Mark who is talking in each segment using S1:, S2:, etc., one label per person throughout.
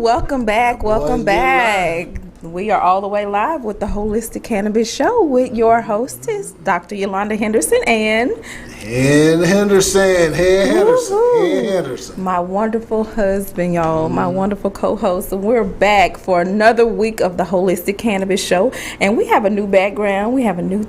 S1: welcome back. Welcome back. We are all the way live with the Holistic Cannabis Show with your hostess, Dr. Yolanda Henderson and
S2: Henderson.
S1: My wonderful husband, y'all, my wonderful co-host. And we're back for another week of the Holistic Cannabis Show. And we have a new background. We have a new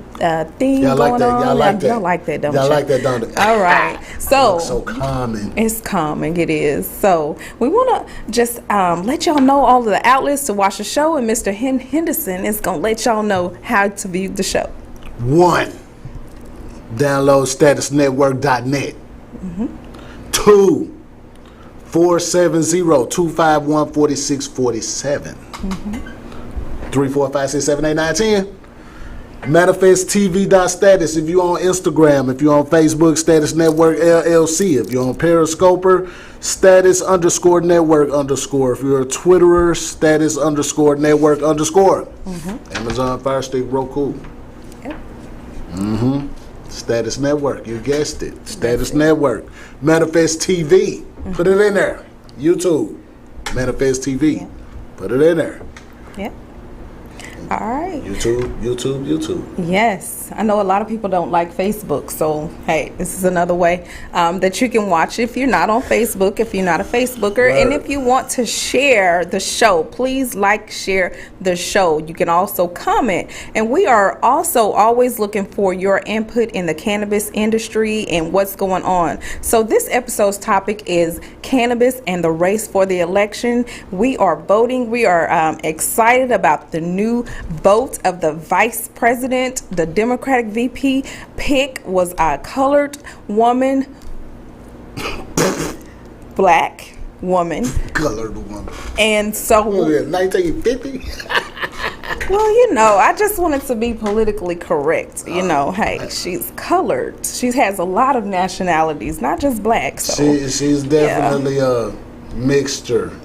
S1: theme going on.
S2: Y'all like that.
S1: Y'all like that, don't you?
S2: Y'all like that, don't you?
S1: All right. So
S2: calming.
S1: It's calming, it is. So we want to just let y'all know all of the outlets to watch the show, and Mr. Henderson is going to let y'all know how to view the show.
S2: 1, download statusnetwork.net. 2, 470-251-4647. 3, 4, 5, 6, 7, 8, 9, 10. ManifestTV.status if you're on Instagram. If you're on Facebook, Status Network LLC. If you're on Periscoper, Status_Network_. If you're a Twitterer, Status_Network_. Amazon Fire Stick, Roku.
S1: Yep.
S2: Status Network, you guessed it. Status Network. Manifest TV. Put it in there. YouTube. Manifest TV. Yep. Put it in there.
S1: Yep. All right.
S2: YouTube.
S1: Yes. I know a lot of people don't like Facebook, so hey, this is another way that you can watch if you're not on Facebook, if you're not a Facebooker. Right. And if you want to share the show, please share the show. You can also comment. And we are also always looking for your input in the cannabis industry and what's going on. So this episode's topic is cannabis and the race for the election. We are voting. We are excited about the new vote of the vice president. The Democratic VP pick was a colored woman, black woman.
S2: Colored woman.
S1: And so...
S2: 1950?
S1: Well, I just wanted to be politically correct. Hey, she's colored. She has a lot of nationalities, not just black. So
S2: she's definitely a mixture.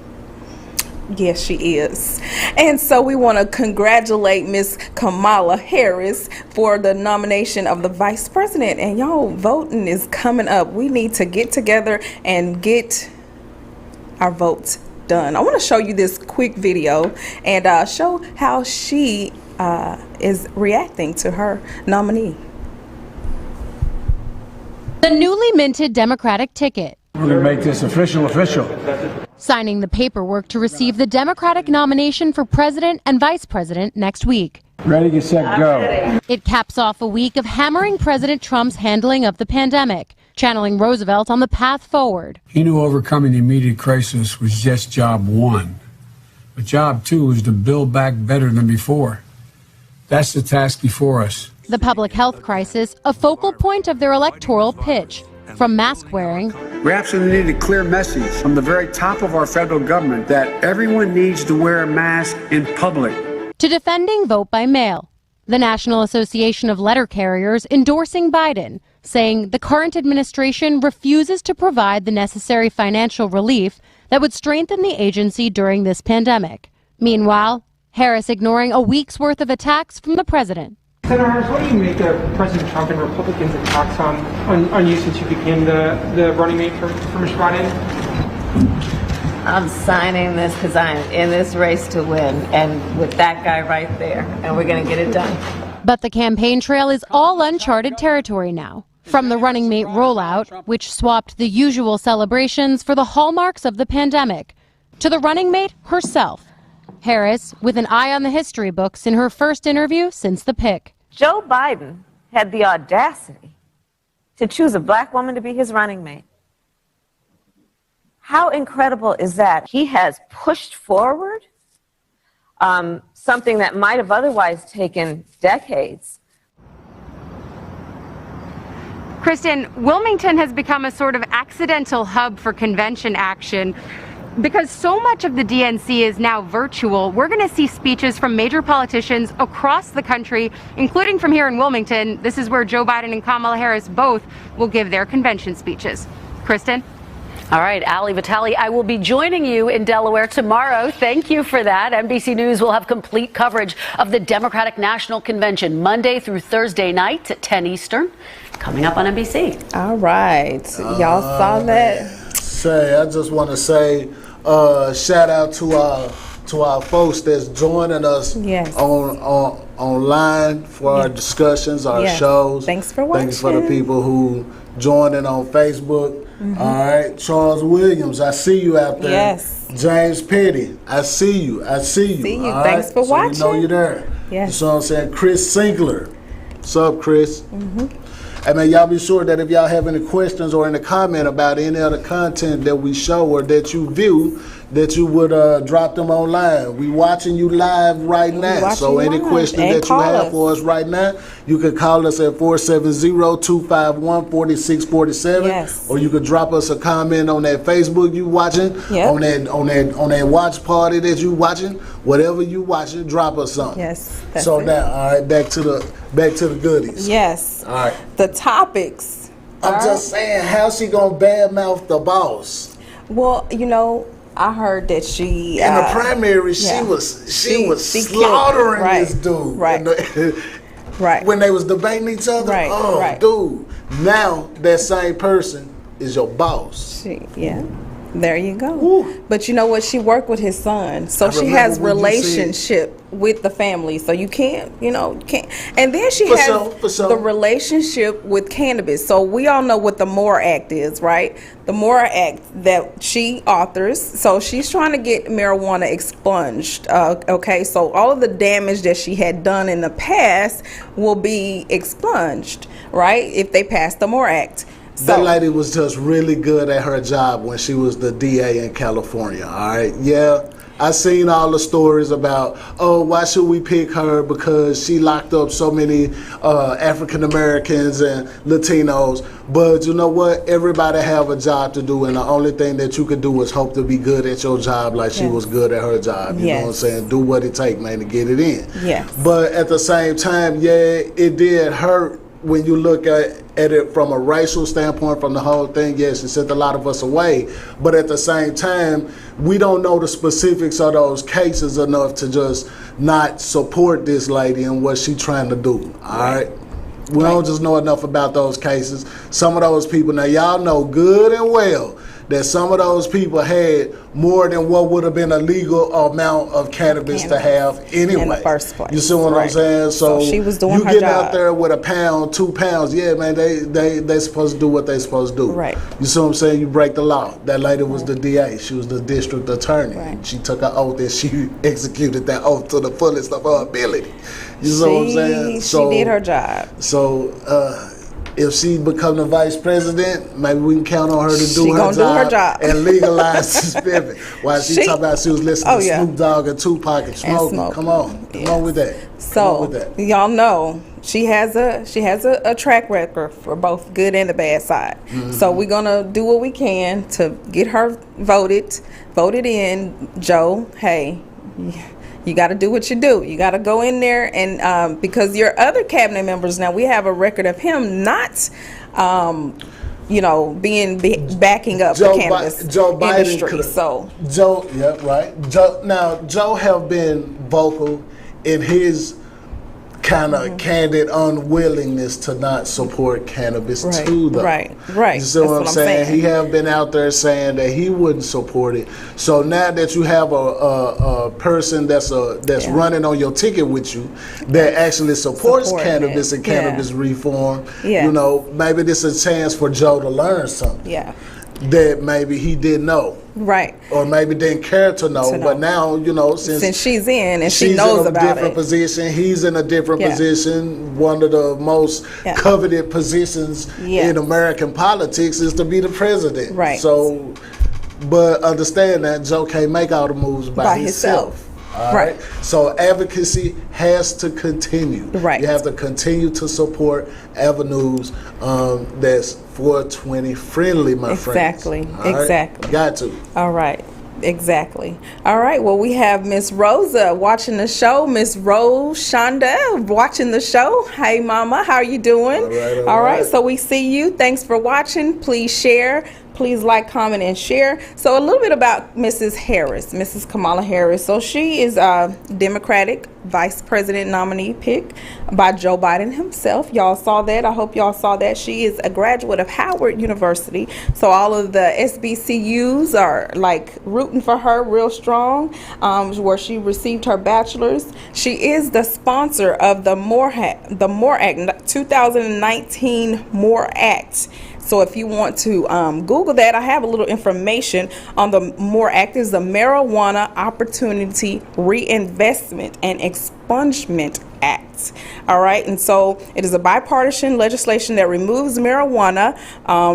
S1: Yes, she is. And so we want to congratulate Miss Kamala Harris for the nomination of the vice president. And y'all, voting is coming up. We need to get together and get our votes done. I want to show you this quick video and show how she is reacting to her nominee.
S3: The newly minted Democratic ticket.
S4: We're going to make this official.
S3: Signing the paperwork to receive the Democratic nomination for president and vice president next week.
S4: Ready, get set, go.
S3: It caps off a week of hammering President Trump's handling of the pandemic, channeling Roosevelt on the path forward.
S4: He knew overcoming the immediate crisis was just job 1. But job 2 is to build back better than before. That's the task before us.
S3: The public health crisis, a focal point of their electoral pitch. From mask wearing.
S4: We absolutely need a clear message from the very top of our federal government that everyone needs to wear a mask in public.
S3: To defending vote by mail. The National Association of Letter Carriers endorsing Biden, saying the current administration refuses to provide the necessary financial relief that would strengthen the agency during this pandemic. Meanwhile, Harris ignoring a week's worth of attacks from the president.
S5: Senator Harris, what do you make of President Trump and Republicans' attacks on you since you became the running mate for Mr. Biden?
S6: I'm signing this because I'm in this race to win, and with that guy right there, and we're going to get it done.
S3: But the campaign trail is all uncharted territory now. From the running mate rollout, which swapped the usual celebrations for the hallmarks of the pandemic, to the running mate herself. Harris, with an eye on the history books in her first interview since the pick.
S6: Joe Biden had the audacity to choose a black woman to be his running mate. How incredible is that? He has pushed forward something that might have otherwise taken decades.
S7: Kristen, Wilmington has become a sort of accidental hub for convention action. Because so much of the DNC is now virtual, we're going to see speeches from major politicians across the country, including from here in Wilmington. This is where Joe Biden and Kamala Harris both will give their convention speeches. Kristen?
S8: All right, Ali Vitale, I will be joining you in Delaware tomorrow. Thank you for that. NBC News will have complete coverage of the Democratic National Convention Monday through Thursday night at 10 Eastern. Coming up on NBC.
S1: All right. Y'all saw that?
S2: I just want to say, shout out to our folks that's joining us
S1: Yes.
S2: on online for our discussions, our
S1: Yes.
S2: shows.
S1: Thanks for
S2: Thanks for the
S1: watching.
S2: people who joining on Facebook. All right, Charles Williams, I see you out there.
S1: Yes.
S2: James Petty, I see you.
S1: See you.
S2: All
S1: Thanks for
S2: so we know
S1: watching.
S2: you're there.
S1: Yes.
S2: You see what I'm saying? Chris Sinkler. What's up, Chris? Hey man, y'all be sure that if y'all have any questions or any comment about any other content that we show or that you view, that you would drop them online. We watching you live right now.
S1: watching
S2: So
S1: you
S2: any
S1: live.
S2: question
S1: And
S2: that you
S1: call
S2: have
S1: us.
S2: for us right now, you can call us at 470-251-4647.
S1: Yes.
S2: Or you could drop us a comment on that Facebook you watching,
S1: Yep.
S2: on that watch party that you watching, whatever you watching, drop us something.
S1: Yes, that's
S2: So
S1: it.
S2: now, all right, back to the goodies.
S1: Yes.
S2: All right.
S1: The topics.
S2: I'm just saying, how she gonna badmouth the boss?
S1: Well, you know, I heard that she
S2: In the primary,
S1: yeah.
S2: she was
S1: She killed
S2: slaughtering
S1: it.
S2: this dude.
S1: Right. Right.
S2: When they was debating each other.
S1: Right,
S2: Oh,
S1: right.
S2: dude. Now that same person is your boss.
S1: Yeah. There you go.
S2: Woo.
S1: But you know what? She worked with his son, so
S2: I
S1: she
S2: remember
S1: has
S2: when you said-
S1: relationship with the family. So you can't, can't. And then she
S2: For
S1: has
S2: sure, for sure.
S1: the relationship with cannabis. So we all know what the MORE Act is, right? The MORE Act that she authors. So she's trying to get marijuana expunged. Okay, so all of the damage that she had done in the past will be expunged, right? If they pass the MORE Act.
S2: That lady was just really good at her job when she was the DA in California, all right? Yeah, I seen all the stories about, oh, why should we pick her because she locked up so many African Americans and Latinos. But you know what? Everybody have a job to do, and the only thing that you could do is hope to be good at your job like she was good at her job. You know what I'm saying? Do what it takes, man, to get it in.
S1: Yes.
S2: But at the same time, yeah, it did hurt when you look at it from a racial standpoint, from the whole thing. Yes, it sent a lot of us away. But at the same time, we don't know the specifics of those cases enough to just not support this lady and what she's trying to do. All right? We don't just know enough about those cases. Some of those people, now y'all know good and well that some of those people had more than what would have been a legal amount of cannabis to have anyway.
S1: In the first place.
S2: You see what I'm saying? So
S1: she was doing
S2: you
S1: her
S2: get
S1: job.
S2: out there with a pound, 2 pounds, yeah, man, they supposed to do what they supposed to do.
S1: Right.
S2: You see what I'm saying? You break the law. That lady was the DA. She was the district attorney.
S1: Right.
S2: She took an oath and she executed that oath to the fullest of her ability. You see what I'm saying?
S1: She did her job.
S2: So if she become the vice president, maybe we can count on her to
S1: She
S2: do her
S1: gonna do her job.
S2: and legalize the spiffing. While she talking about she was listening to Snoop Dogg and Tupac and smoking.
S1: smoking.
S2: Come on with that. Come on with that.
S1: Y'all know she has a track record for both good and the bad side. So we're gonna do what we can to get her voted in. Joe, hey, you got to do what you do. You got to go in there and because your other cabinet members now, we have a record of him not backing up the cannabis
S2: Joe Biden
S1: industry. So
S2: Joe, yeah, right. Joe have been vocal in his kind of candid unwillingness to not support cannabis too, though.
S1: Right.
S2: You see what I'm saying? He have been out there saying that he wouldn't support it. So now that you have a person that's running on your ticket with you that actually supports cannabis and cannabis reform, you know, maybe this is a chance for Joe to learn something.
S1: Yeah.
S2: That maybe he didn't know.
S1: Right.
S2: Or maybe didn't care to know. But now, you know, since
S1: she's in and she knows about it.
S2: She's in a different position. He's in a different position. One of the most coveted positions in American politics is to be the president.
S1: Right.
S2: So, but understand that Joe can't make all the moves by himself. All right. So advocacy has to continue.
S1: Right.
S2: You have to continue to support avenues that's 420 friendly, my friends.
S1: Exactly. Exactly.
S2: Got to.
S1: All right. Exactly. All right. Well, we have Miss Rosa watching the show. Miss Rose Shonda watching the show. Hey, Mama, how are you doing?
S2: All right.
S1: So we see you. Thanks for watching. Please share. Please like, comment, and share. So a little bit about Mrs. Harris, Mrs. Kamala Harris. So she is a Democratic Vice President nominee picked by Joe Biden himself. Y'all saw that. I hope y'all saw that. She is a graduate of Howard University. So all of the SBCUs are like rooting for her real strong, where she received her bachelor's. She is the sponsor of the MORE Act, 2019 MORE Act. So if you want to Google that, I have a little information on the MORE Act. Is the Marijuana Opportunity Reinvestment and Expungement Act. All right, and so it is a bipartisan legislation that removes marijuana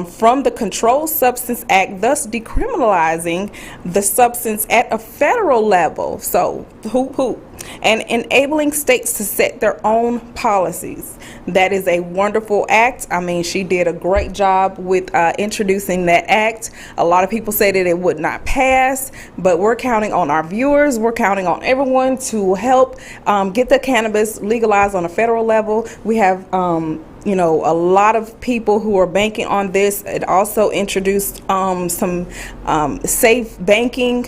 S1: from the Controlled Substance Act, thus decriminalizing the substance at a federal level. So hoop, and enabling states to set their own policies. That is a wonderful act. I mean, she did a great job with introducing that act. A lot of people say that it would not pass, but we're counting on our viewers. We're counting on everyone to help get the cannabis legalized on a federal level. We have a lot of people who are banking on this. It also introduced some safe banking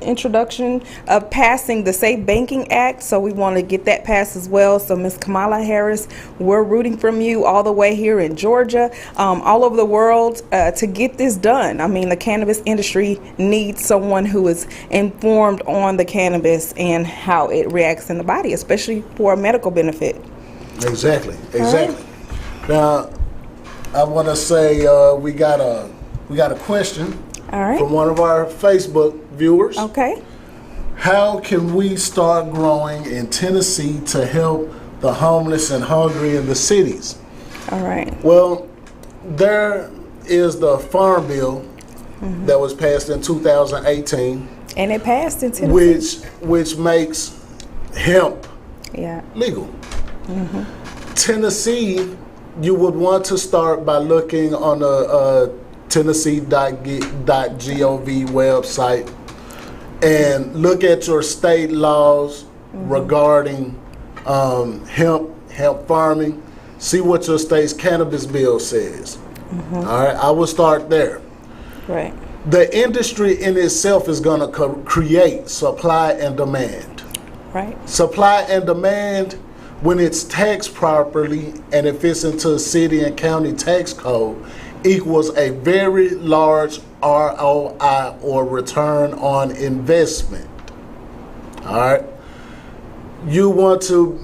S1: introduction of passing the Safe Banking Act. So we want to get that passed as well. So Ms. Kamala Harris, we're rooting from you all the way here in Georgia, all over the world to get this done. I mean, the cannabis industry needs someone who is informed on the cannabis and how it reacts in the body, especially for a medical benefit.
S2: Exactly. Now, I want to say we got a question from one of our Facebook viewers.
S1: Okay.
S2: How can we start growing in Tennessee to help the homeless and hungry in the cities?
S1: All right.
S2: Well, there is the Farm Bill that was passed in 2018.
S1: And it passed in Tennessee.
S2: Which makes hemp legal. Tennessee, you would want to start by looking on the Tennessee.gov website and look at your state laws regarding hemp farming. See what your state's cannabis bill says. All right, I will start there.
S1: Right.
S2: The industry in itself is going to create supply and demand.
S1: Right.
S2: Supply and demand, when it's taxed properly and it fits into a city and county tax code, equals a very large ROI, or return on investment. All right. You want to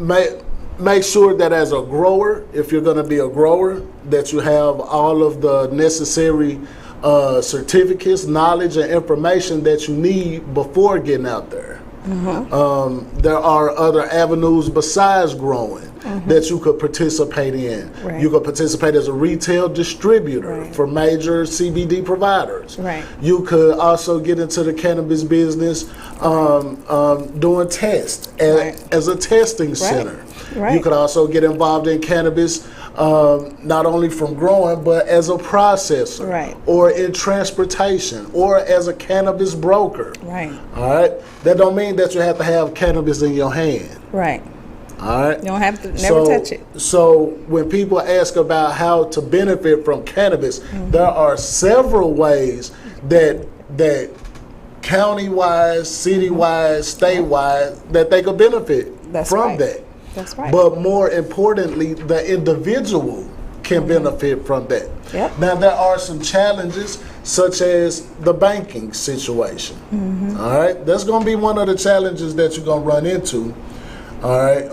S2: make sure that as a grower, if you're going to be a grower, that you have all of the necessary certificates, knowledge, and information that you need before getting out there. There are other avenues besides growing that you could participate in.
S1: Right.
S2: You could participate as a retail distributor for major CBD providers.
S1: Right.
S2: You could also get into the cannabis business doing tests as a testing center.
S1: Right.
S2: You could also get involved in cannabis not only from growing, but as a processor, or in transportation, or as a cannabis broker.
S1: Right.
S2: All right. That don't mean that you have to have cannabis in your hand.
S1: Right.
S2: All right.
S1: You don't have to never touch it.
S2: So when people ask about how to benefit from cannabis, there are several ways that county-wise, city-wise, state-wise, that they could benefit from that.
S1: That's right.
S2: But more importantly, the individual can benefit from that.
S1: Yep.
S2: Now, there are some challenges, such as the banking situation. All right. That's going to be one of the challenges that you're going to run into. All right.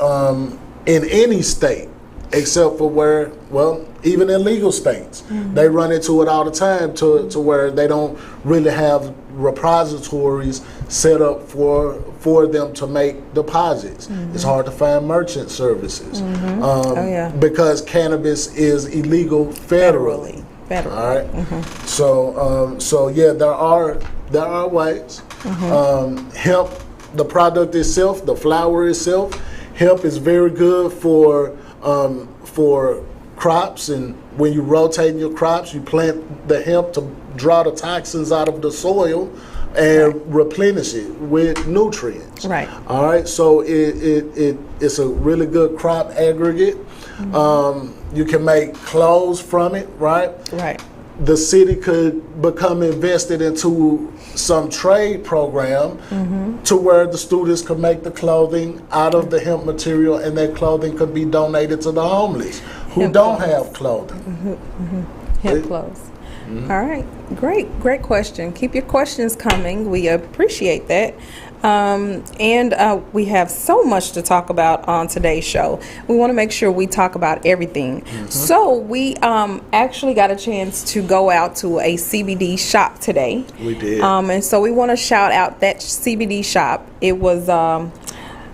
S2: In any state, except for where, well, even in legal states, they run into it all the time to where they don't really have repositories set up for them to make deposits. It's hard to find merchant services because cannabis is illegal federally. All right. So yeah, there are ways. Hemp, the product itself, the flower itself, hemp is very good for crops, and when you rotate your crops, you plant the hemp to draw the toxins out of the soil and replenish it with nutrients.
S1: Right.
S2: All right. So it's a really good crop aggregate. You can make clothes from it, right?
S1: Right.
S2: the city could become invested into some trade program to where the students could make the clothing out of the hemp material, and that clothing could be donated to the homeless who
S1: Hemp
S2: don't
S1: clothes.
S2: have clothing.
S1: Hemp clothes. All right, great question. Keep your questions coming. We appreciate that. And we have so much to talk about on today's show. We want to make sure we talk about everything. So we actually got a chance to go out to a CBD shop today.
S2: We did.
S1: And so we want to shout out that CBD shop. It was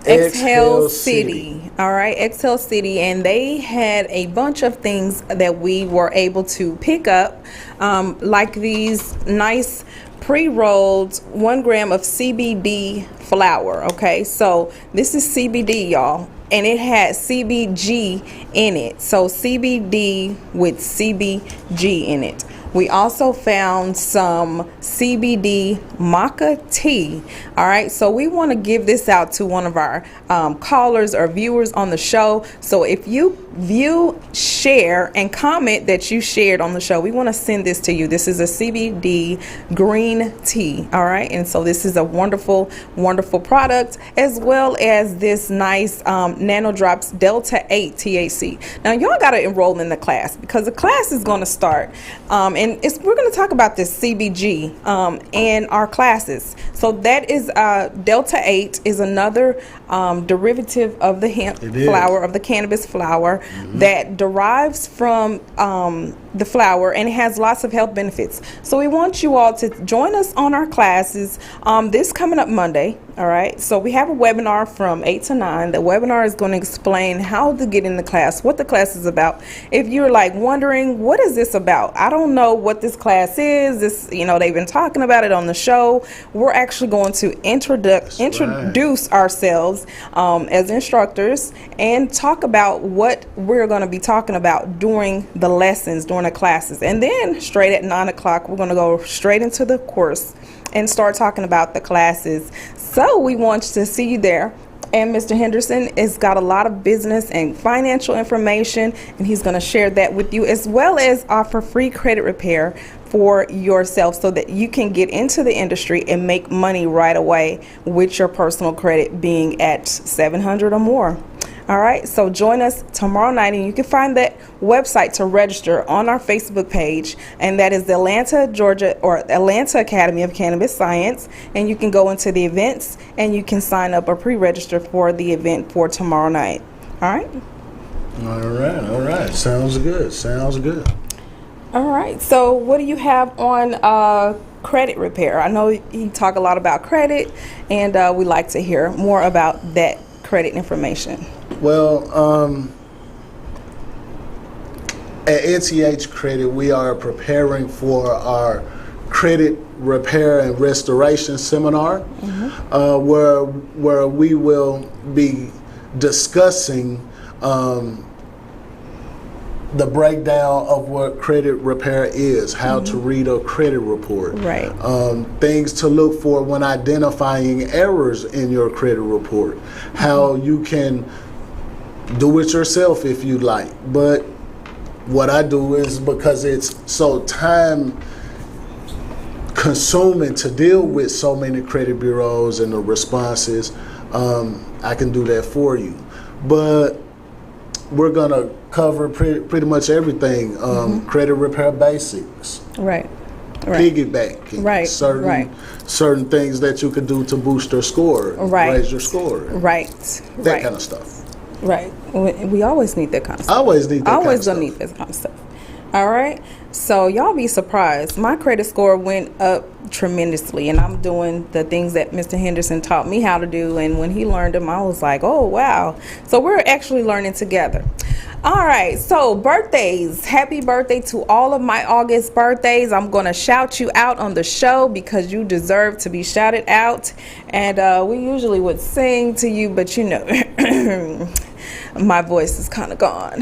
S2: Exhale
S1: Exhale City. All right, Exhale City, and they had a bunch of things that we were able to pick up, like these nice pre-rolled 1 gram of CBD flower. Okay, so this is CBD, y'all, and it had CBG in it. So CBD with CBG in it. We also found some CBD maca tea. All right, so we want to give this out to one of our callers or viewers on the show. So if you view, share, and comment that you shared on the show, we want to send this to you. This is a CBD green tea. All right, and so this is a wonderful, wonderful product, as well as this nice Nano Drops Delta 8 THC. Now, y'all got to enroll in the class because the class is going to start. And we're going to talk about this CBG in our classes. So that is Delta 8 is another derivative of the hemp flower, of the cannabis flower, that derives from the flower, and it has lots of health benefits. So we want you all to join us on our classes this coming up Monday. All right, so we have a webinar from 8 to 9. The webinar is going to explain how to get in the class, what the class is about. If you're like wondering, what is this about? I don't know what this class is. This, they've been talking about it on the show. We're actually going to introduce ourselves as instructors and talk about what we're going to be talking about during the lessons, during the classes. And then straight at 9 o'clock, we're going to go straight into the course and start talking about the classes. So we want to see you there. And Mr. Henderson has got a lot of business and financial information, and he's going to share that with you, as well as offer free credit repair for yourself so that you can get into the industry and make money right away with your personal credit being at 700 or more. All right, so join us tomorrow night, and you can find that website to register on our Facebook page, and that is the Atlanta, Georgia, or Atlanta Academy of Cannabis Science. And you can go into the events and you can sign up or pre-register for the event for tomorrow night. All right?
S2: All right. Sounds good.
S1: All right, so what do you have on credit repair? I know you talk a lot about credit, and we like to hear more about that credit information.
S2: Well, at NTH Credit, we are preparing for our credit repair and restoration seminar, where we will be discussing the breakdown of what credit repair is, how to read a credit report,
S1: Right.
S2: Things to look for when identifying errors in your credit report, how you can do it yourself if you like. But what I do is, because it's so time consuming to deal with so many credit bureaus and the responses, I can do that for you. But we're gonna cover pretty much everything, credit repair basics,
S1: Right.
S2: piggybacking,
S1: Right.
S2: certain things that you can do to boost your score, raise your score, that kind of stuff.
S1: Right. We always need that kind of stuff.
S2: Always need that kind of
S1: Always
S2: stuff.
S1: gonna need that kind of stuff. All right. So y'all be surprised. My credit score went up tremendously, and I'm doing the things that Mr. Henderson taught me how to do. And when he learned them, I was like, oh, wow. So we're actually learning together. All right. So birthdays. Happy birthday to all of my August birthdays. I'm going to shout you out on the show because you deserve to be shouted out. And we usually would sing to you, but my voice is kind of gone,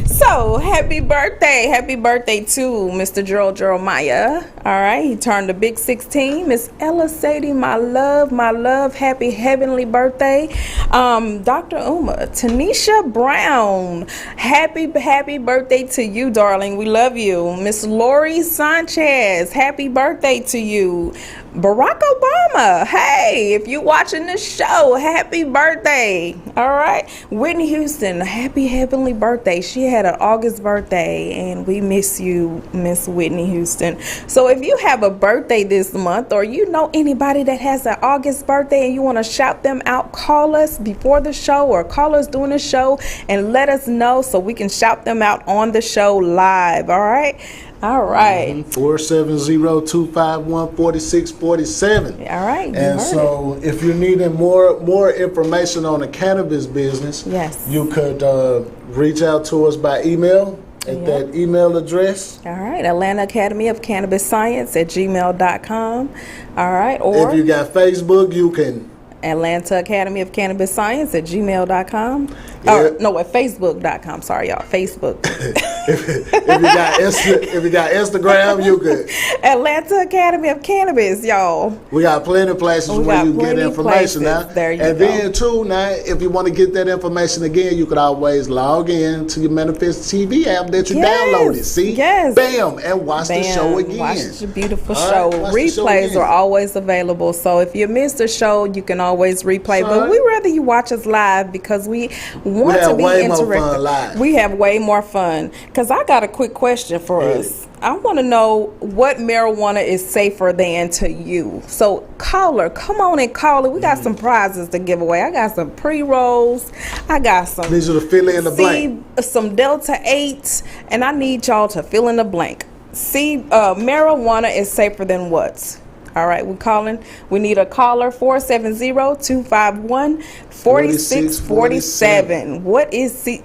S1: So happy birthday to Mr. Gerald Jeremiah. All right, he turned a big 16. Miss Ella Sadie, my love, happy heavenly birthday. Dr. Uma, Tanisha Brown, happy birthday to you, darling. We love you. Miss Lori Sanchez, happy birthday to you. Barack Obama, hey, if you're watching this show, happy birthday. All right. Whitney Houston, happy heavenly birthday. She had an August birthday, and we miss you, Miss Whitney Houston. So if you have a birthday this month, or you know anybody that has an August birthday and you want to shout them out, call us before the show or call us during the show and let us know so we can shout them out on the show live. All right. All right.
S2: 470-251-4647.
S1: All right.
S2: And so if you're needing more information on the cannabis business,
S1: yes,
S2: you could reach out to us by email at that email address.
S1: All right. Atlanta Academy of Cannabis Science at gmail.com. All right. Or
S2: if you got Facebook, you can
S1: Atlanta Academy of Cannabis Science at gmail.com. No, at facebook.com. Sorry, y'all. Facebook.
S2: if you got Instagram, you could.
S1: Atlanta Academy of Cannabis, y'all.
S2: We got plenty of places where you can get information now.
S1: There you
S2: and
S1: go.
S2: Then too, now if you want to get that information again, you could always log in to your Manifest TV app that you downloaded. See?
S1: Yes.
S2: Bam, and watch the show again.
S1: Watch the beautiful
S2: All
S1: show.
S2: right, watch the show
S1: Replays
S2: again.
S1: are always available. So if you missed the show, you can always replay. But we rather you watch us live because we want to be interactive. We have way more fun. Because I got a quick question for us. I want to know what marijuana is safer than to you. So caller, come on and call it. We got some prizes to give away. I got some pre-rolls. I got some.
S2: These are the fill in the blank.
S1: Some Delta 8, and I need y'all to fill in the blank. Marijuana is safer than what? All right, we're calling. We need a caller, 470-251-4647. What is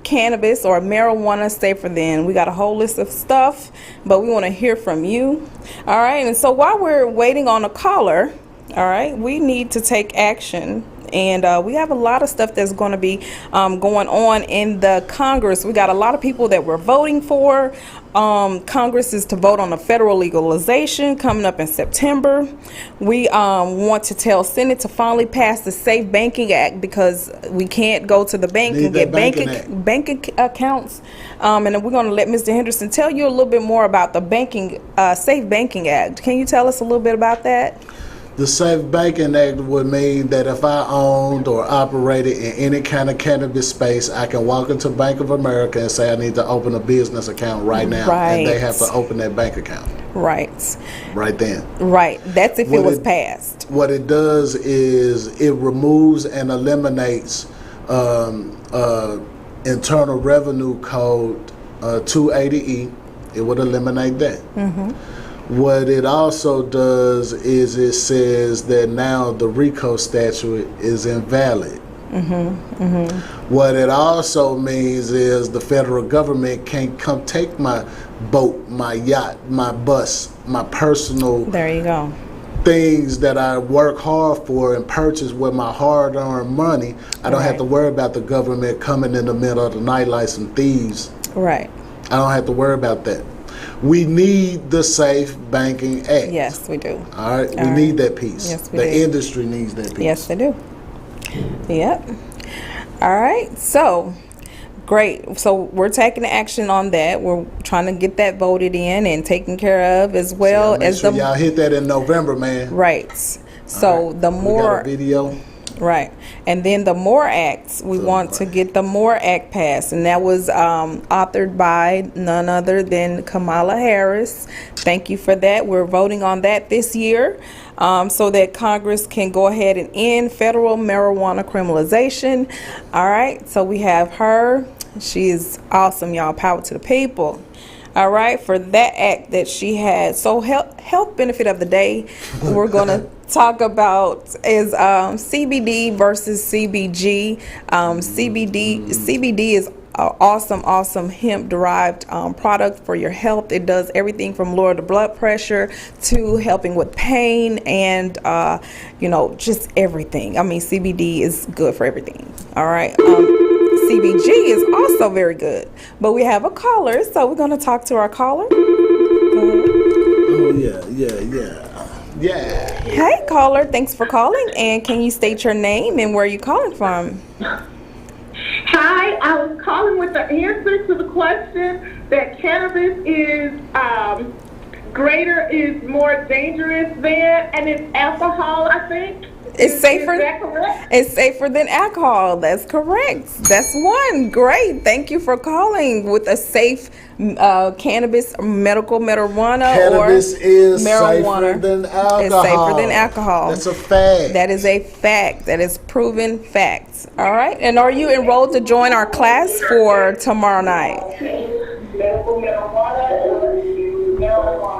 S1: cannabis or marijuana safer than? We got a whole list of stuff, but we want to hear from you. All right, and so while we're waiting on a caller, all right, we need to take action. And we have a lot of stuff that's going to be going on in the Congress. We got a lot of people that we're voting for. Congress is to vote on the federal legalization coming up in September. We want to tell Senate to finally pass the Safe Banking Act because we can't go to the bank and get bank accounts. And then we're going to let Mr. Henderson tell you a little bit more about the Safe Banking Act. Can you tell us a little bit about that?
S2: The Safe Banking Act would mean that if I owned or operated in any kind of cannabis space, I can walk into Bank of America and say I need to open a business account right now.
S1: Right.
S2: And they have to open that bank account.
S1: Right.
S2: Right then.
S1: Right. That's if it was passed.
S2: What it does is it removes and eliminates Internal Revenue Code 280E. It would eliminate that. Mm-hmm. What it also does is it says that now the RICO statute is invalid. Mm-hmm. Mm-hmm. What it also means is the federal government can't come take my boat, my yacht, my bus, my personal things that I work hard for and purchase with my hard-earned money. I don't have to worry about the government coming in the middle of the night like some thieves.
S1: Right.
S2: I don't have to worry about that. We need the Safe Banking Act.
S1: Yes, we do.
S2: All right, we need that piece.
S1: Yes, we
S2: do.
S1: The
S2: industry needs that piece.
S1: Yes, they do. Yep. All right, so great. So we're taking action on that. We're trying to get that voted in and taken care of as well as
S2: sure y'all hit that in November, man.
S1: Right. So
S2: right.
S1: The more
S2: we got a video.
S1: Right. And then the MORE Act, we want to get the MORE Act passed. And that was authored by none other than Kamala Harris. Thank you for that. We're voting on that this year so that Congress can go ahead and end federal marijuana criminalization. All right. So we have her. She is awesome, y'all. Power to the people. All right, for that act that she had. So health benefit of the day, we're going to talk about is CBD versus CBG. CBD is an awesome hemp-derived product for your health. It does everything from lower the blood pressure to helping with pain and, just everything. I mean, CBD is good for everything. All right. CBG is also very good. But we have a caller, so we're going to talk to our caller.
S2: Oh, yeah. Yeah.
S1: Hey, caller, thanks for calling. And can you state your name and where you calling from?
S9: Hi, I was calling with the answer to the question that cannabis is more dangerous than, and it's alcohol, I think.
S1: It's safer.
S9: Is that correct?
S1: It's safer than alcohol. That's correct. That's one. Great. Thank you for calling with a safe cannabis, medical marijuana,
S2: Cannabis
S1: or
S2: is
S1: marijuana.
S2: safer than alcohol.
S1: It's safer than alcohol.
S2: That's a fact.
S1: That is a fact. That is proven facts. All right. And are you enrolled to join our class for tomorrow night?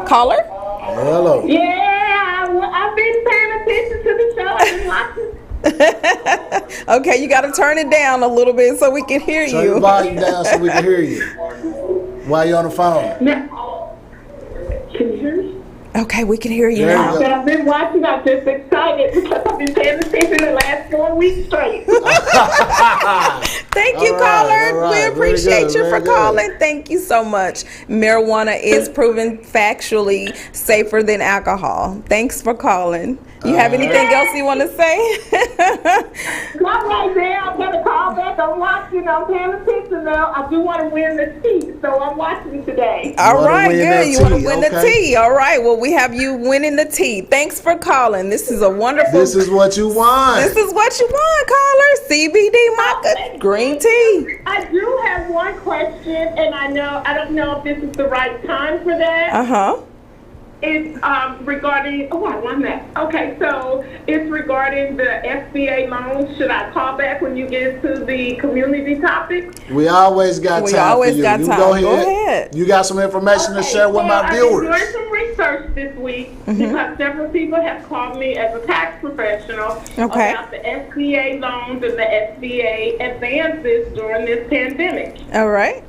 S1: Caller?
S2: Hello.
S9: Yeah, I've been paying attention to the show. I've been watching.
S1: Okay, you got to turn it down a little bit so we can hear
S2: Turn
S1: you.
S2: the volume down so we can hear you while you're on the phone.
S9: Now, can you hear me?
S1: Okay, we can hear you
S2: There
S1: now.
S2: you go.
S9: I've been watching. I'm just excited because I've been paying attention the last 4 weeks straight.
S1: Thank you,
S2: All right,
S1: caller.
S2: all
S1: We
S2: right.
S1: appreciate
S2: Very
S1: you
S2: good,
S1: for
S2: very good.
S1: calling. Thank you so much. Marijuana is proven factually safer than alcohol. Thanks for calling. You have anything else you want to say?
S9: Not right now. I'm going to call back. I'm watching. I'm paying attention now. I do want to win the tea, so I'm watching today.
S1: All
S2: wanna
S1: right,
S2: win
S1: good.
S2: that
S1: You want to
S2: tea,
S1: win the
S2: okay.
S1: tea. All right. Well, we have you winning the tea. Thanks for calling. This is a wonderful.
S2: This is what you want.
S1: This is what you want, caller. CBD maca green tea.
S9: I do have one question, and I don't know if this is the right time for that.
S1: Uh-huh.
S9: It's regarding, I won that. Okay, so it's regarding the SBA loans. Should I call back when you get to the community topic?
S2: We always got
S1: We
S2: time
S1: always
S2: for you.
S1: got
S2: You
S1: time.
S2: Go ahead.
S1: Go ahead.
S2: You got some information to share with my
S9: I've
S2: viewers.
S9: been doing some research this week because several people have called me as a tax professional
S1: Okay.
S9: about the SBA loans and the SBA advances during this pandemic.
S1: All right.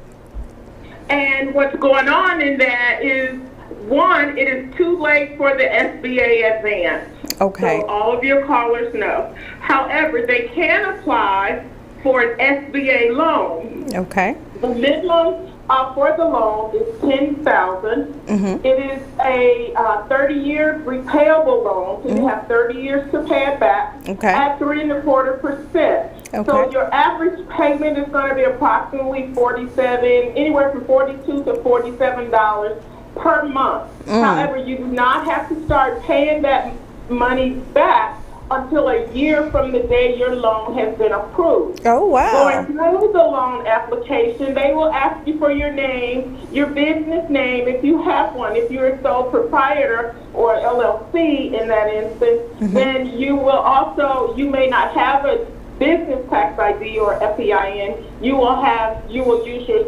S9: And what's going on in that is, one, it is too late for the SBA advance.
S1: Okay.
S9: So all of your callers know. However, they can apply for an SBA loan.
S1: Okay.
S9: The minimum for the loan is $10,000. It is a 30-year repayable loan, so you have 30 years to pay it back
S1: Okay.
S9: at 3.25%. So
S1: Okay.
S9: your average payment is going to be approximately anywhere from $42 to $47 per month. However, you do not have to start paying that money back until a year from the day your loan has been approved.
S1: Oh, wow.
S9: Going through the loan application, they will ask you for your name, your business name, if you have one. If you're a sole proprietor or LLC in that instance, then you may not have a business tax ID or FEIN. You will use your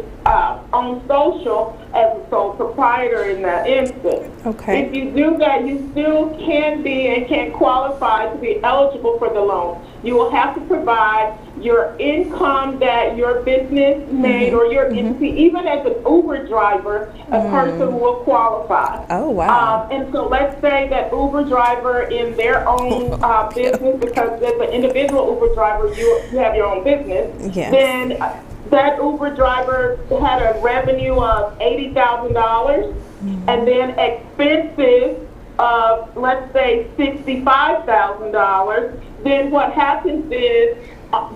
S9: own social as a sole proprietor in that instance.
S1: Okay.
S9: If you do that, you still can be and can qualify to be eligible for the loan. You will have to provide your income that your business made or your entity, even as an Uber driver, a person will qualify.
S1: Oh, wow.
S9: And so let's say that Uber driver in their own business, because as an individual Uber driver, you have your own business,
S1: Yes.
S9: then that Uber driver had a revenue of $80,000 and then expenses of, let's say, $65,000, then what happens is,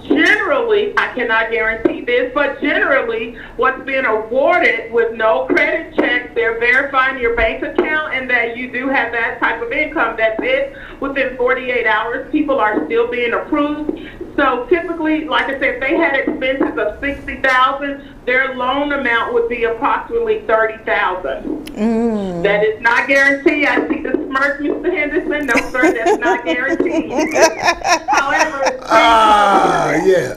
S9: generally, I cannot guarantee this, but generally, what's being awarded with no credit check, they're verifying your bank account and that you do have that type of income. That's it. Within 48 hours, people are still being approved. So typically, like I said, if they had expenses of $60,000, their loan amount would be approximately $30,000. That is not guaranteed. I see the smirk, Mr. Henderson. No, sir, that's not guaranteed. However,
S2: Yeah.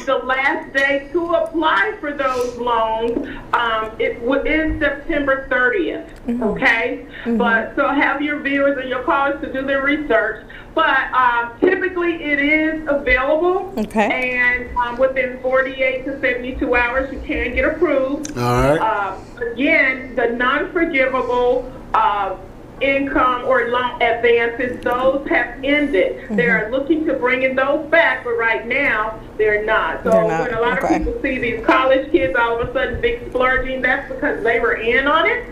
S9: the last day to apply for those loans is September 30th. Okay, but so have your viewers and your callers to do their research. But typically it is available.
S1: Okay.
S9: And within 48 to 72 hours, you can get approved.
S2: All right.
S9: Again, the non-forgivable income or loan advances, those have ended. They're looking to bringing those back, but right now they're not. So
S1: They're not.
S9: when a lot of people see these college kids all of a sudden big splurging, that's because they were in on it,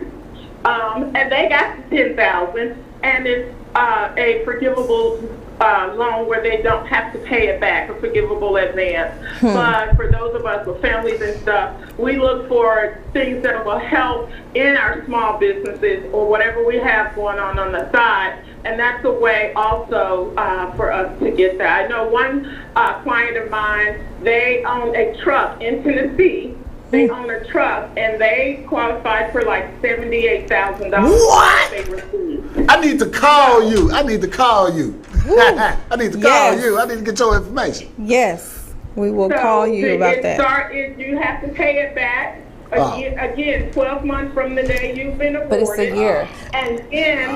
S9: and they got the $10,000. and it's a forgivable loan where they don't have to pay it back, a forgivable advance. But for those of us with families and stuff, we look for things that will help in our small businesses or whatever we have going on the side. And that's a way also for us to get that. I know one client of mine, they own a truck in Tennessee. They own a truck, and they qualified for like $78,000.
S2: What?
S9: They received.
S2: I need to call you. I need to call you. I need to call you. I need to get your information.
S1: Yes, we will
S9: So
S1: call you about that.
S9: You have to pay it back. Again, 12 months from the day you've been awarded.
S1: But it's a year.
S9: And then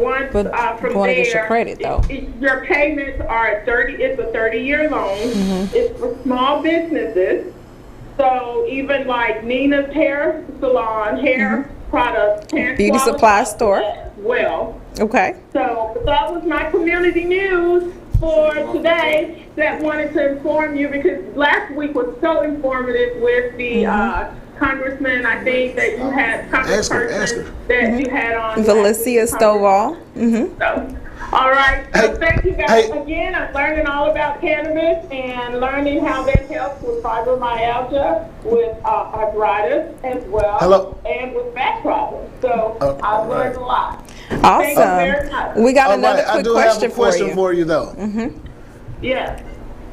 S9: once
S1: But
S9: from
S1: you want to
S9: there,
S1: get your credit, though.
S9: Your payments are 30. It's a 30-year loan. It's for small businesses. So even like Nina's hair salon, hair products,
S1: Beauty supply store.
S9: as well.
S1: Okay.
S9: So that was my community news for today that wanted to inform you, because last week was so informative with the congressman, I think, that you had, congressperson that you had on.
S1: Valencia Stovall.
S9: So, all right. So thank you guys again. I'm learning all about cannabis and learning how that helps with fibromyalgia, with arthritis as well, and with back problems. So I've learned a lot. Thank you very much.
S1: Awesome. We got another quick
S2: I do
S1: question,
S2: have a question
S1: for you.
S2: though.
S9: Yes.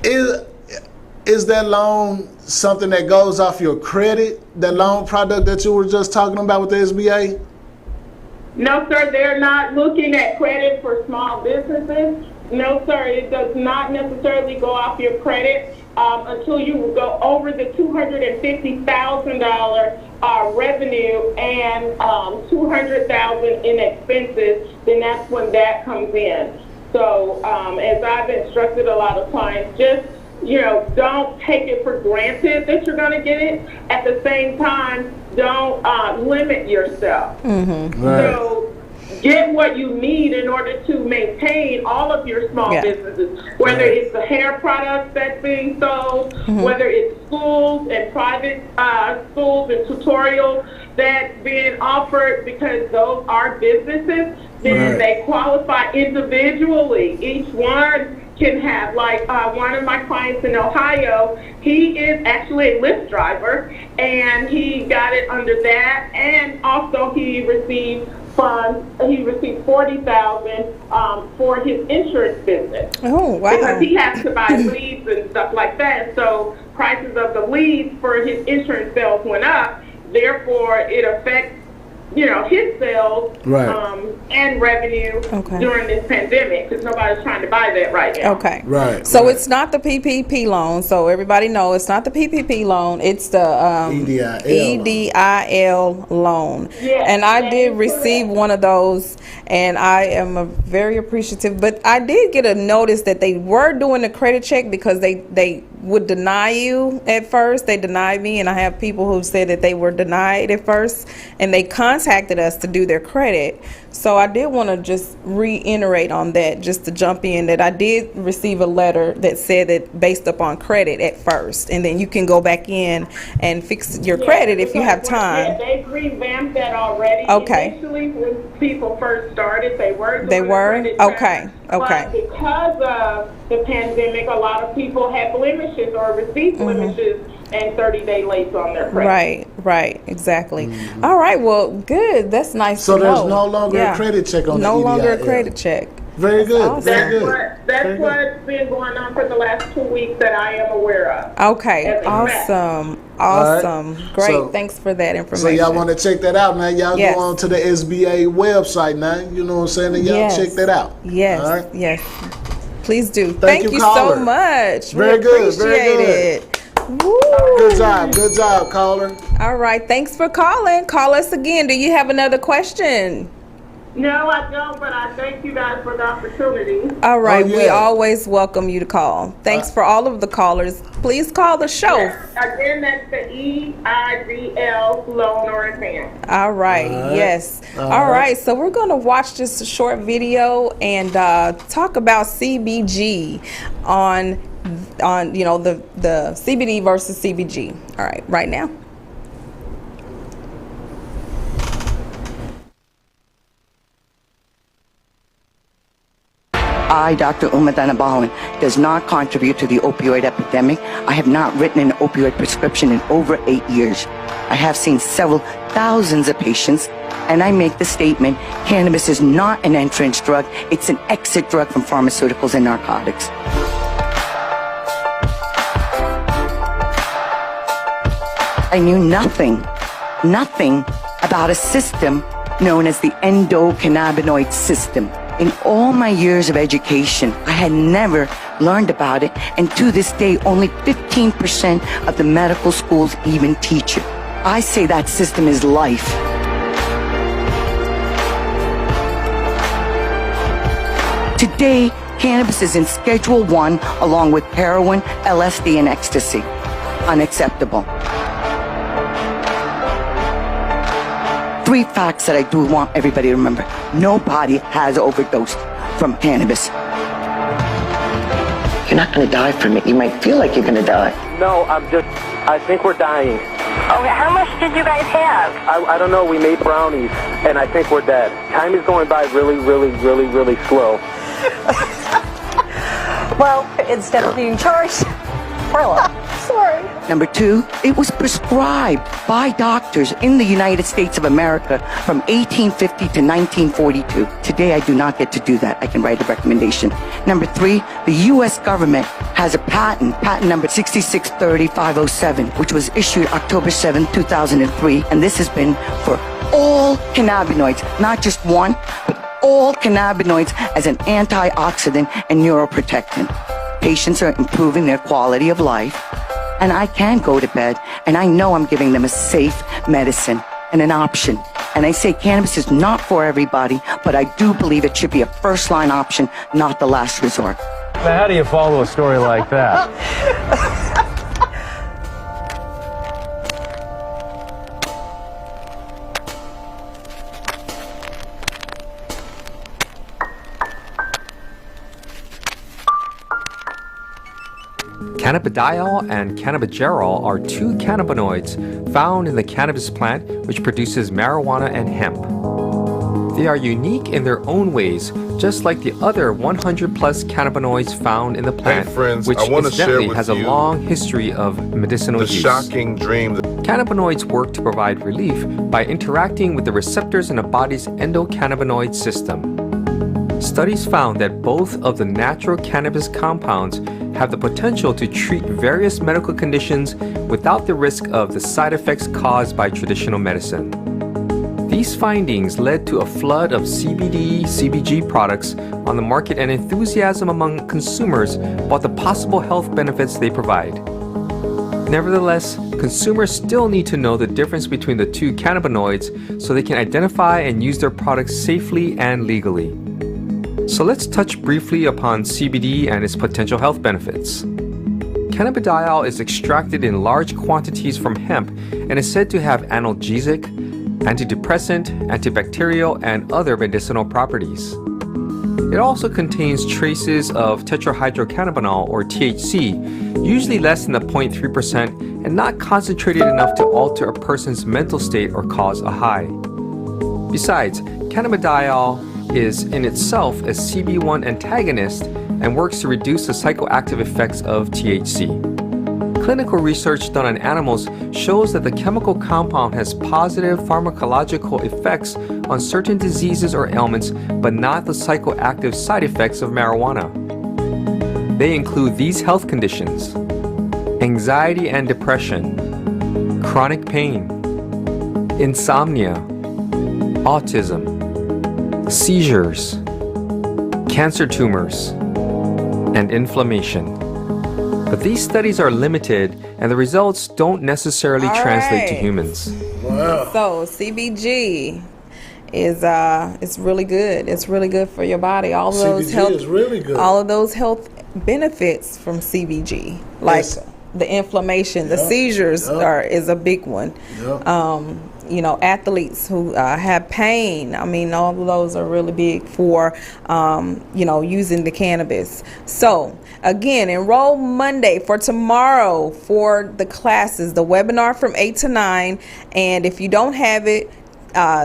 S2: Is that loan something that goes off your credit? That loan product that you were just talking about with the SBA?
S9: No, sir, they're not looking at credit for small businesses. No, sir, it does not necessarily go off your credit until you go over the $250,000 revenue and $200,000 in expenses. Then that's when that comes in. So as I've instructed a lot of clients, just don't take it for granted that you're going to get it. At the same time, don't limit yourself.
S2: Right.
S9: So get what you need in order to maintain all of your small businesses, whether it's the hair products that's being sold, whether it's schools and private schools and tutorials that's being offered, because those are businesses. Then they qualify individually. Each one can have, like one of my clients in Ohio, he is actually a Lyft driver, and he got it under that, and also he received funds. He received $40,000 for his insurance business.
S1: Oh, wow!
S9: Because he has to buy leads and stuff like that. So prices of the leads for his insurance sales went up. Therefore, it affects his sales and revenue during this pandemic, because nobody's trying to buy that right now.
S1: Okay. Right. So it's not the PPP loan. So everybody know it's not the PPP loan. It's the EDIL loan.
S9: Yes,
S1: and I did receive one of those, and I am very appreciative. But I did get a notice that they were doing a credit check, because they would deny you at first. They denied me, and I have people who said that they were denied at first, and they contacted us to do their credit. So I did want to just reiterate on that, just to jump in, that I did receive a letter that said that based upon credit at first, and then you can go back in and fix your credit if you have time.
S9: Yeah, they've revamped that already.
S1: Okay.
S9: Initially, when people first started, they were doing
S1: They were?
S9: credit
S1: Okay.
S9: check.
S1: Okay.
S9: But because of the pandemic, a lot of people had blemishes or received blemishes and 30-day late on their credit.
S1: Right, exactly. All right, well, good. That's nice
S2: So
S1: to know.
S2: there's no longer a credit check on the
S1: No longer a
S2: EDIL.
S1: credit check.
S2: Very good.
S1: awesome.
S2: Very good.
S9: That's what's been going on for the last 2 weeks that I am aware of.
S1: Okay,
S9: As a
S1: awesome.
S2: All right.
S1: Awesome. Great.
S2: So-
S1: Thanks for that
S2: So
S1: information.
S2: y'all want to check that out now? Y'all
S1: Yes.
S2: go on to the SBA website now. You know what I'm saying? And y'all
S1: Yes.
S2: check that out.
S1: Yes,
S2: All right.
S1: yes. Please do.
S2: Thank you,
S1: you
S2: caller.
S1: so much.
S2: Very
S1: we
S2: good, very
S1: appreciate
S2: good.
S1: it. Woo.
S2: Good job, caller.
S1: All right, thanks for calling. Call us again. Do you have another question?
S9: No, I don't, but I thank you guys for the opportunity.
S1: All right,
S2: Oh,
S1: we
S2: yeah.
S1: always welcome you to call. Thanks for all of the callers. Please call the show.
S9: Again, that's the EIDL loan or advance.
S1: All right. Yes. All right. So we're going to watch this short video and talk about CBG on the CBD versus CBG. All right. Right now.
S10: I, Dr. Uma Dhanabalan, does not contribute to the opioid epidemic. I have not written an opioid prescription in over 8 years. I have seen several thousands of patients, and I make the statement, cannabis is not an entrance drug, it's an exit drug from pharmaceuticals and narcotics. I knew nothing about a system known as the endocannabinoid system. In all my years of education, I had never learned about it, and to this day, only 15% of the medical schools even teach it. I say that system is life. Today, cannabis is in Schedule 1 along with heroin, LSD, and ecstasy. Unacceptable. 3 facts that I do want everybody to remember. Nobody has overdosed from cannabis. You're not going to die from it. You might feel like you're going to die.
S11: No, I think we're dying.
S12: Okay, how much did you guys have?
S11: I don't know, we made brownies, and I think we're dead. Time is going by really, really, really, really slow.
S12: Well, instead of being charged, we're alive. Sorry.
S10: Number 2, it was prescribed by doctors in the United States of America from 1850 to 1942. Today, I do not get to do that. I can write a recommendation. Number 3, the U.S. government has a patent number 6630507, which was issued October 7, 2003, and this has been for all cannabinoids, not just one, but all cannabinoids as an antioxidant and neuroprotectant. Patients are improving their quality of life, and I can go to bed, and I know I'm giving them a safe medicine and an option. And I say cannabis is not for everybody, but I do believe it should be a first-line option, not the last resort.
S11: Now, how do you follow a story like that?
S13: Cannabidiol and cannabigerol are 2 cannabinoids found in the cannabis plant, which produces marijuana and hemp. They are unique in their own ways, just like the other 100-plus cannabinoids found in the plant,
S14: hey friends,
S13: which
S14: I want to share
S13: incidentally
S14: with
S13: has a
S14: you
S13: long history of medicinal use.
S14: The shocking dream.
S13: Cannabinoids work to provide relief by interacting with the receptors in the body's endocannabinoid system. Studies found that both of the natural cannabis compounds have the potential to treat various medical conditions without the risk of the side effects caused by traditional medicine. These findings led to a flood of CBD, CBG products on the market and enthusiasm among consumers about the possible health benefits they provide. Nevertheless, consumers still need to know the difference between the 2 cannabinoids so they can identify and use their products safely and legally. So let's touch briefly upon CBD and its potential health benefits. Cannabidiol is extracted in large quantities from hemp and is said to have analgesic, antidepressant, antibacterial, and other medicinal properties. It also contains traces of tetrahydrocannabinol, or THC, usually less than the 0.3% and not concentrated enough to alter a person's mental state or cause a high. Besides, cannabidiol is in itself a CB1 antagonist and works to reduce the psychoactive effects of THC. Clinical research done on animals shows that the chemical compound has positive pharmacological effects on certain diseases or ailments, but not the psychoactive side effects of marijuana. They include these health conditions: anxiety and depression, chronic pain, insomnia, autism, seizures, cancer tumors, and inflammation. But these studies are limited, and the results don't necessarily translate to humans.
S2: Wow.
S1: So CBG is it's really good. It's really good for your body. All of those
S2: CBG
S1: health
S2: is really good.
S1: All of those health benefits from CBG, like the inflammation, the seizures is a big one. You know, athletes who have pain. I mean, all of those are really big for, you know, using the cannabis. So, again, enroll Monday for tomorrow for the classes, the webinar from 8 to 9. And if you don't have it,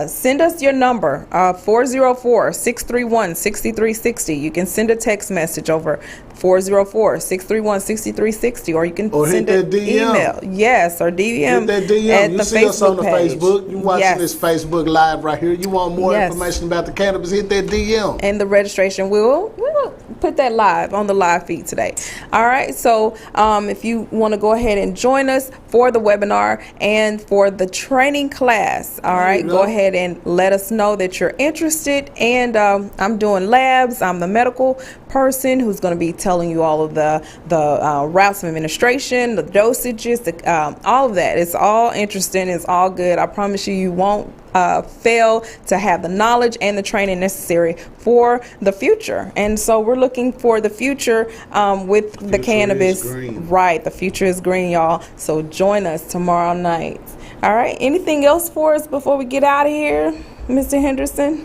S1: Send us your number, 404-631-6360. You can send a text message over 404-631-6360, or you can send an email. Yes, or DM.
S2: Hit that DM.
S1: At
S2: you
S1: the
S2: see us on the
S1: page.
S2: Facebook. You watching this Facebook Live right here. You want more information about the cannabis, hit that DM.
S1: And the registration, we'll put that live on the live feed today. All right, so if you want to go ahead and join us for the webinar and for the training class, all right, go ahead and let us know that you're interested. And I'm doing labs. I'm the medical person who's going to be telling you all of the routes of administration, the dosages, all of that. It's all interesting. It's all good. I promise you, you won't fail to have the knowledge and the training necessary for the future. And so we're looking for the future with the cannabis. Right, the future is green, y'all. So join us tomorrow night. All right, anything else for us before we get out of here, Mr. Henderson?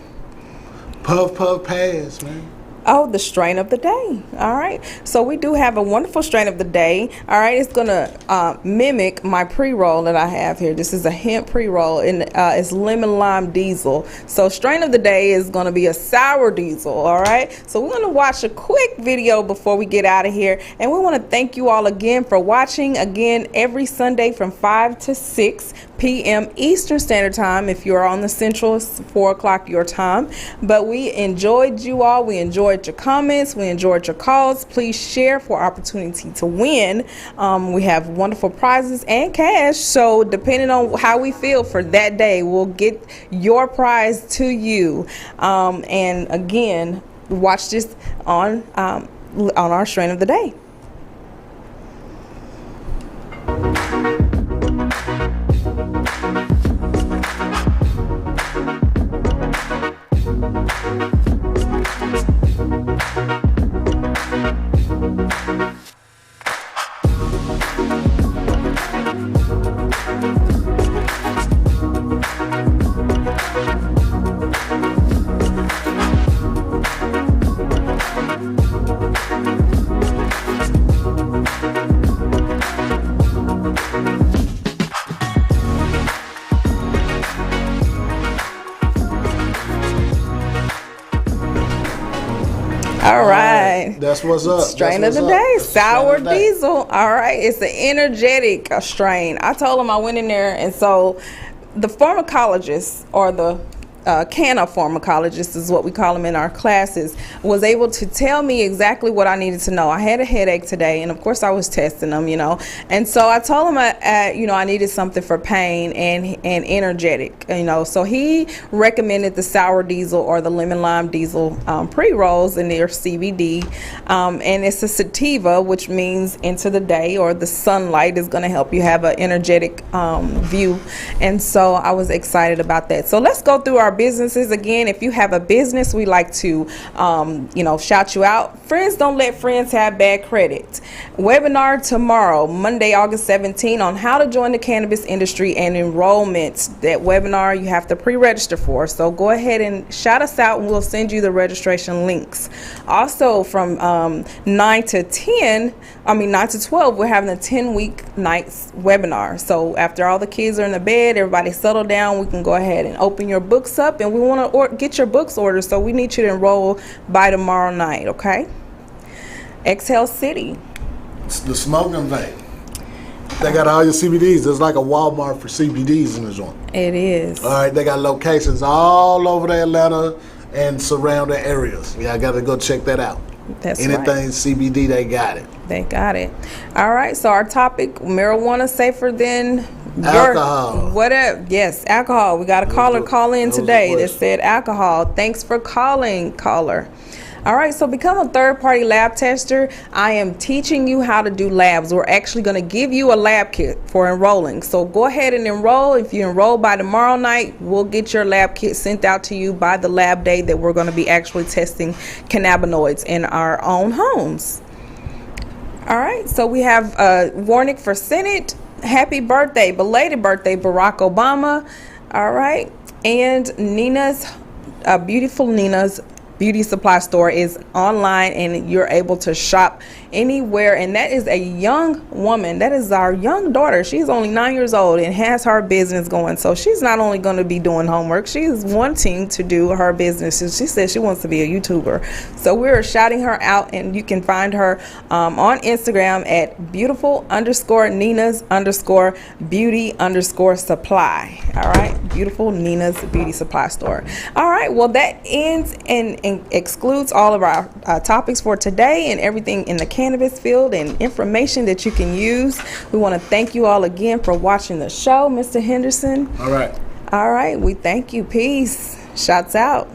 S2: Puff, puff, pass, man.
S1: Oh, the strain of the day. All right. So we do have a wonderful strain of the day. All right. It's going to mimic my pre-roll that I have here. This is a hemp pre-roll, and it's lemon lime diesel. So strain of the day is going to be a sour diesel. All right. So we're going to watch a quick video before we get out of here. And we want to thank you all again for watching. Again, every Sunday from 5 to 6 p.m. Eastern Standard Time. If you're on the Central, it's 4 o'clock your time. But we enjoyed you all. We enjoyed your comments. We enjoyed your calls. Please share for opportunity to win. We have wonderful prizes and cash. So depending on how we feel for that day, we'll get your prize to you. And again, watch this on our strain of the day. All right.
S2: That's what's up.
S1: Strain of the day, sour diesel. All right. It's an energetic strain. I told him I went in there, and so the pharmacologist, or the canna pharmacologist is what we call them in our classes, was able to tell me exactly what I needed to know. I had a headache today, and of course I was testing them, and so I told him I needed something for pain and energetic, so he recommended the sour diesel or the lemon lime diesel pre-rolls, and they're CBD, and it's a sativa, which means into the day, or the sunlight is going to help you have an energetic view. And so I was excited about that. So let's go through our businesses again. If you have a business, we like to shout you out. Friends don't let friends have bad credit. Webinar tomorrow, Monday, August 17, on how to join the cannabis industry and enrollment. That webinar you have to pre-register for. So go ahead and shout us out, and we'll send you the registration links. Also, from 9 to 12, we're having a 10-week nights webinar. So after all the kids are in the bed, everybody settle down, we can go ahead and open your books up, and we want to get your books ordered, so we need you to enroll by tomorrow night, okay? Exhale City.
S2: It's the smoking vape. They got all your CBDs. There's like a Walmart for CBDs in the joint.
S1: It is.
S2: All right, they got locations all over the Atlanta and surrounding areas. Yeah, I got to go check that out.
S1: That's
S2: anything
S1: right.
S2: CBD, they got it.
S1: They got it. All right, so our topic, marijuana safer than
S2: alcohol.
S1: Whatever. Yes, alcohol. We got a caller call in today that said alcohol. Thanks for calling, caller. All right, so become a third-party lab tester. I am teaching you how to do labs. We're actually going to give you a lab kit for enrolling. So go ahead and enroll. If you enroll by tomorrow night, we'll get your lab kit sent out to you by the lab day that we're going to be actually testing cannabinoids in our own homes. All right, so we have Warnick for Senate. Happy birthday, belated birthday, Barack Obama. All right, and Nina's, beautiful Nina's Beauty Supply Store is online, and you're able to shop anywhere. And that is a young woman. That is our young daughter. She's only 9 years old and has her business going. So she's not only going to be doing homework, she's wanting to do her business. She says she wants to be a YouTuber. So we're shouting her out, and you can find her on Instagram at beautiful_Nina's_beauty_supply. All right, Beautiful Nina's Beauty Supply Store. All right, well, that ends and excludes all of our topics for today and everything in the cannabis field and information that you can use. We want to thank you all again for watching the show, Mr. Henderson.
S2: All right.
S1: All right, we thank you. Peace. Shots out.